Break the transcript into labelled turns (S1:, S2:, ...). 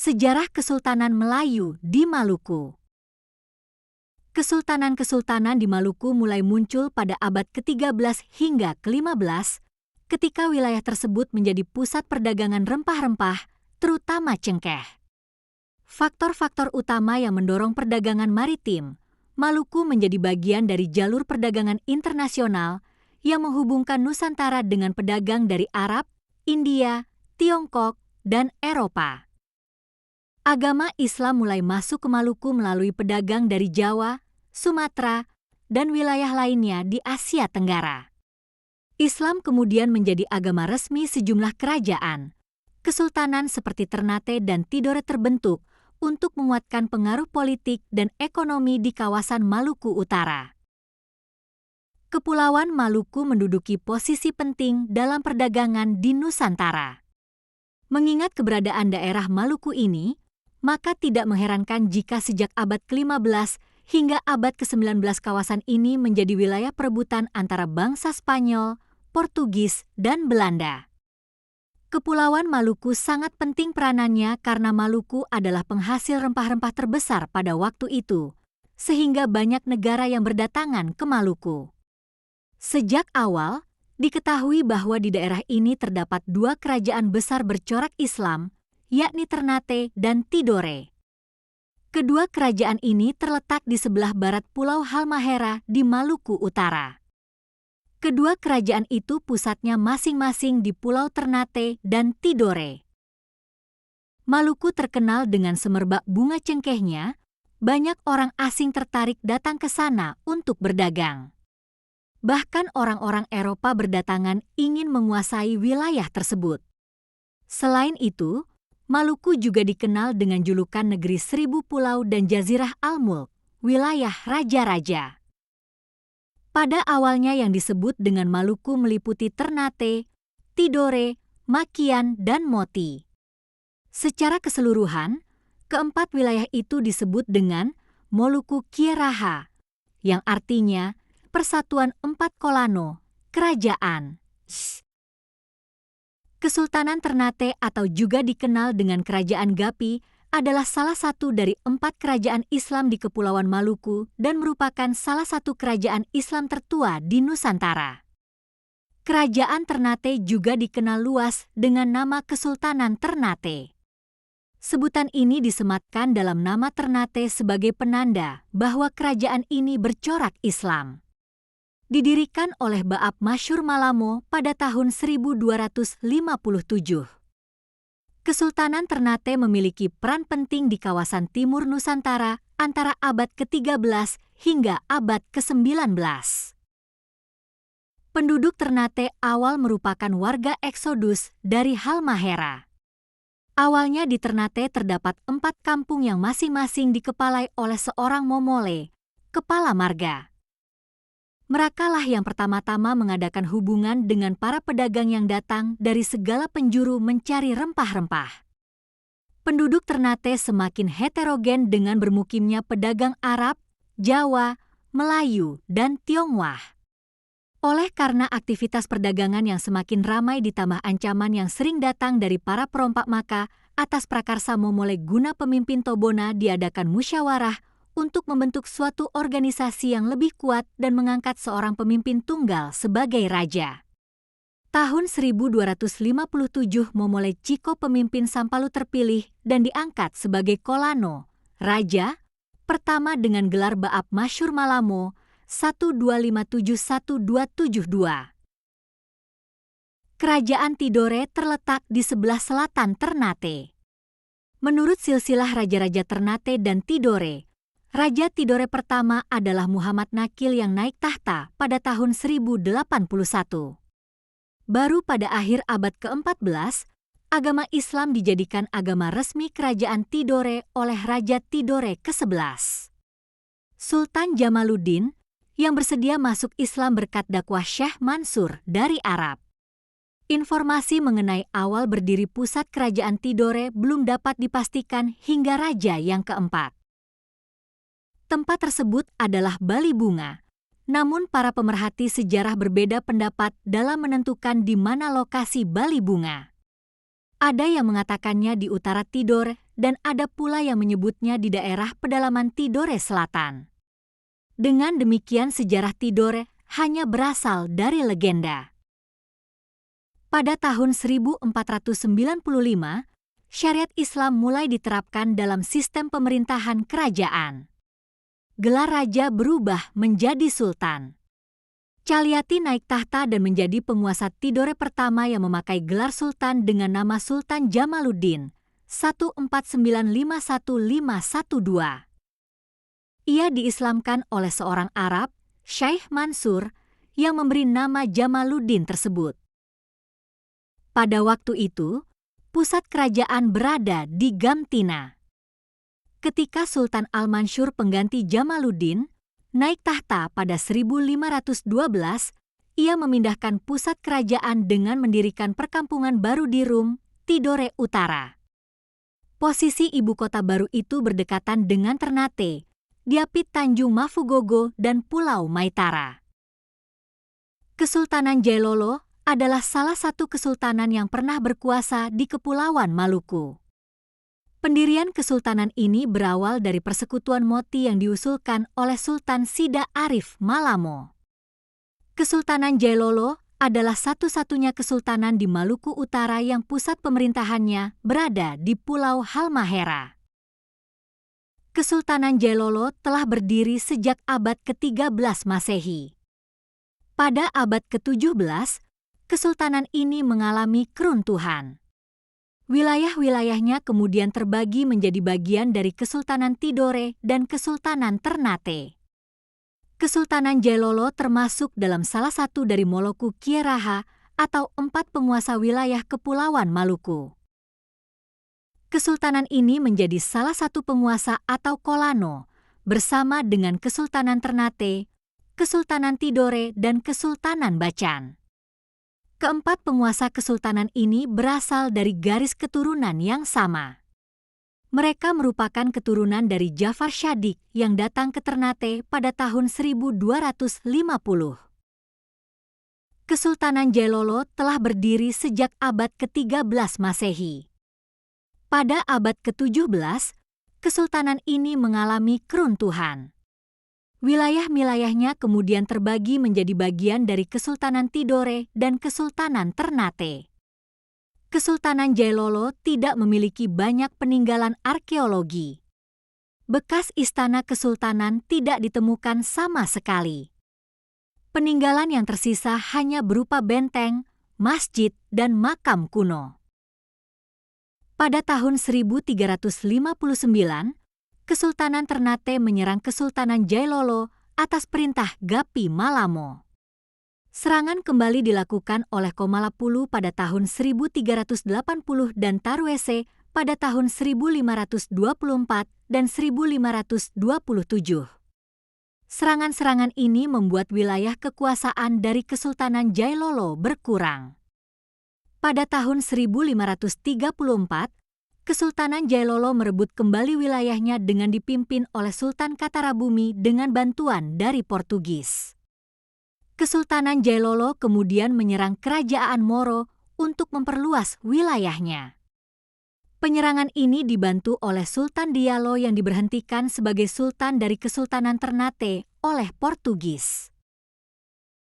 S1: Sejarah Kesultanan Melayu di Maluku. Kesultanan-kesultanan di Maluku mulai muncul pada abad ke-13 hingga ke-15 ketika wilayah tersebut menjadi pusat perdagangan rempah-rempah, terutama cengkeh. Faktor-faktor utama yang mendorong perdagangan maritim, Maluku menjadi bagian dari jalur perdagangan internasional yang menghubungkan Nusantara dengan pedagang dari Arab, India, Tiongkok, dan Eropa. Agama Islam mulai masuk ke Maluku melalui pedagang dari Jawa, Sumatera, dan wilayah lainnya di Asia Tenggara. Islam kemudian menjadi agama resmi sejumlah kerajaan. Kesultanan seperti Ternate dan Tidore terbentuk untuk menguatkan pengaruh politik dan ekonomi di kawasan Maluku Utara. Kepulauan Maluku menduduki posisi penting dalam perdagangan di Nusantara. Mengingat keberadaan daerah Maluku ini, maka tidak mengherankan jika sejak abad ke-15 hingga abad ke-19 kawasan ini menjadi wilayah perebutan antara bangsa Spanyol, Portugis, dan Belanda. Kepulauan Maluku sangat penting peranannya karena Maluku adalah penghasil rempah-rempah terbesar pada waktu itu, sehingga banyak negara yang berdatangan ke Maluku. Sejak awal, diketahui bahwa di daerah ini terdapat dua kerajaan besar bercorak Islam, yakni Ternate dan Tidore. Kedua kerajaan ini terletak di sebelah barat Pulau Halmahera di Maluku Utara. Kedua kerajaan itu pusatnya masing-masing di Pulau Ternate dan Tidore. Maluku terkenal dengan semerbak bunga cengkehnya, banyak orang asing tertarik datang ke sana untuk berdagang. Bahkan orang-orang Eropa berdatangan ingin menguasai wilayah tersebut. Selain itu, Maluku juga dikenal dengan julukan negeri 1000 pulau dan jazirah Al-Mulk, wilayah raja-raja. Pada awalnya yang disebut dengan Maluku meliputi Ternate, Tidore, Makian, dan Moti. Secara keseluruhan, keempat wilayah itu disebut dengan Moluku Kieraha, yang artinya Persatuan Empat Kolano, Kerajaan. Kesultanan Ternate atau juga dikenal dengan Kerajaan Gapi adalah salah satu dari 4 kerajaan Islam di Kepulauan Maluku dan merupakan salah satu kerajaan Islam tertua di Nusantara. Kerajaan Ternate juga dikenal luas dengan nama Kesultanan Ternate. Sebutan ini disematkan dalam nama Ternate sebagai penanda bahwa kerajaan ini bercorak Islam. Didirikan oleh Baap Masyur Malamo pada tahun 1257. Kesultanan Ternate memiliki peran penting di kawasan timur Nusantara antara abad ke-13 hingga abad ke-19. Penduduk Ternate awal merupakan warga eksodus dari Halmahera. Awalnya di Ternate terdapat 4 kampung yang masing-masing dikepalai oleh seorang momole, kepala marga. Merekalah yang pertama-tama mengadakan hubungan dengan para pedagang yang datang dari segala penjuru mencari rempah-rempah. Penduduk Ternate semakin heterogen dengan bermukimnya pedagang Arab, Jawa, Melayu, dan Tionghoa. Oleh karena aktivitas perdagangan yang semakin ramai ditambah ancaman yang sering datang dari para perompak, maka atas prakarsa momole guna pemimpin Tobona diadakan musyawarah untuk membentuk suatu organisasi yang lebih kuat dan mengangkat seorang pemimpin tunggal sebagai raja. Tahun 1257 Momole Ciko pemimpin Sampalu terpilih dan diangkat sebagai Kolano, raja, pertama dengan gelar Baap Masyur Malamo 1257-1272. Kerajaan Tidore terletak di sebelah selatan Ternate. Menurut silsilah raja-raja Ternate dan Tidore, Raja Tidore pertama adalah Muhammad Nakil yang naik tahta pada tahun 1081. Baru pada akhir abad ke-14, agama Islam dijadikan agama resmi kerajaan Tidore oleh Raja Tidore ke-11. Sultan Jamaluddin yang bersedia masuk Islam berkat dakwah Syekh Mansur dari Arab. Informasi mengenai awal berdiri pusat kerajaan Tidore belum dapat dipastikan hingga raja yang keempat. Tempat tersebut adalah Bali Bunga, namun para pemerhati sejarah berbeda pendapat dalam menentukan di mana lokasi Bali Bunga. Ada yang mengatakannya di utara Tidore dan ada pula yang menyebutnya di daerah pedalaman Tidore Selatan. Dengan demikian sejarah Tidore hanya berasal dari legenda. Pada tahun 1495, syariat Islam mulai diterapkan dalam sistem pemerintahan kerajaan. Gelar raja berubah menjadi sultan. Calyati naik tahta dan menjadi penguasa Tidore pertama yang memakai gelar sultan dengan nama Sultan Jamaluddin 14951512. Ia diislamkan oleh seorang Arab, Syekh Mansur, yang memberi nama Jamaluddin tersebut. Pada waktu itu, pusat kerajaan berada di Gamtina. Ketika Sultan Al-Mansur pengganti Jamaluddin naik tahta pada 1512, ia memindahkan pusat kerajaan dengan mendirikan perkampungan baru di Rum, Tidore Utara. Posisi ibu kota baru itu berdekatan dengan Ternate, diapit Tanjung Mafugogo dan Pulau Maitara. Kesultanan Jailolo adalah salah satu kesultanan yang pernah berkuasa di Kepulauan Maluku. Pendirian kesultanan ini berawal dari persekutuan Moti yang diusulkan oleh Sultan Sida Arif Malamo. Kesultanan Jailolo adalah satu-satunya kesultanan di Maluku Utara yang pusat pemerintahannya berada di Pulau Halmahera. Kesultanan Jailolo telah berdiri sejak abad ke-13 Masehi. Pada abad ke-17, kesultanan ini mengalami keruntuhan. Wilayah-wilayahnya kemudian terbagi menjadi bagian dari Kesultanan Tidore dan Kesultanan Ternate. Kesultanan Jailolo termasuk dalam salah satu dari Moloku Kieraha atau 4 penguasa wilayah Kepulauan Maluku. Kesultanan ini menjadi salah satu penguasa atau kolano bersama dengan Kesultanan Ternate, Kesultanan Tidore, dan Kesultanan Bacan. Keempat penguasa kesultanan ini berasal dari garis keturunan yang sama. Mereka merupakan keturunan dari Jafar Shadiq yang datang ke Ternate pada tahun 1250. Kesultanan Jailolo telah berdiri sejak abad ke-13 Masehi. Pada abad ke-17, kesultanan ini mengalami keruntuhan. Wilayah-wilayahnya kemudian terbagi menjadi bagian dari Kesultanan Tidore dan Kesultanan Ternate. Kesultanan Jailolo tidak memiliki banyak peninggalan arkeologi. Bekas istana kesultanan tidak ditemukan sama sekali. Peninggalan yang tersisa hanya berupa benteng, masjid, dan makam kuno. Pada tahun 1359, Kesultanan Ternate menyerang Kesultanan Jailolo atas perintah Gapi Malamo. Serangan kembali dilakukan oleh Komalapulu pada tahun 1380 dan Tarwese pada tahun 1524 dan 1527. Serangan-serangan ini membuat wilayah kekuasaan dari Kesultanan Jailolo berkurang. Pada tahun 1534, Kesultanan Jailolo merebut kembali wilayahnya dengan dipimpin oleh Sultan Katarabumi dengan bantuan dari Portugis. Kesultanan Jailolo kemudian menyerang Kerajaan Moro untuk memperluas wilayahnya. Penyerangan ini dibantu oleh Sultan Diallo yang diberhentikan sebagai Sultan dari Kesultanan Ternate oleh Portugis.